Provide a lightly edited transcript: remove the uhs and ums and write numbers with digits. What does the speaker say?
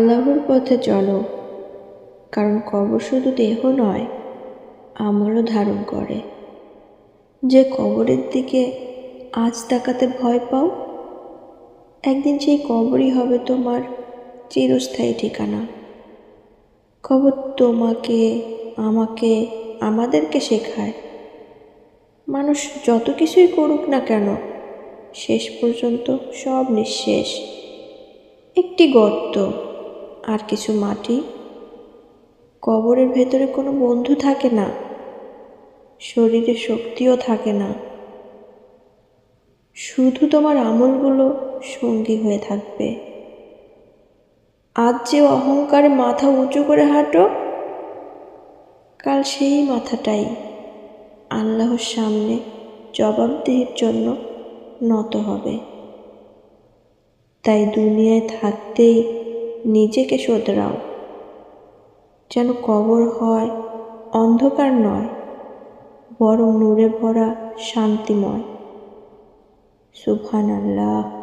আল্লাহর পথে চলো, কারণ কবর শুধু দেহ নয়, আমলও ধারণ করে। যে কবরের দিকে আজ তাকাতে ভয় পাও, একদিন সেই কবরই হবে তোমার চিরস্থায়ী ঠিকানা। কবর তোমাকে, আমাকে, আমাদেরকে শেখায়, মানুষ যত কিছুই করুক না কেন, শেষ পর্যন্ত সব নিঃশেষ। একটি গর্ত আর কিছু মাটি। কবরের ভেতরে কোনো বন্ধু থাকে না, শরীরে শক্তিও থাকে না, শুধু তোমার আমলগুলো সঙ্গী হয়ে থাকবে। আজ যে অহংকারে মাথা উঁচু করে হাঁটো, কাল সেই মাথাটাই আল্লাহর সামনে জবাবদিহির জন্য নত হবে। তাই দুনিয়ায় থাকতেই নিজেকে শোধরাও, যেন কবর হয় অন্ধকার নয়, বরং নূরে ভরা শান্তিময়। সুবহানাল্লাহ।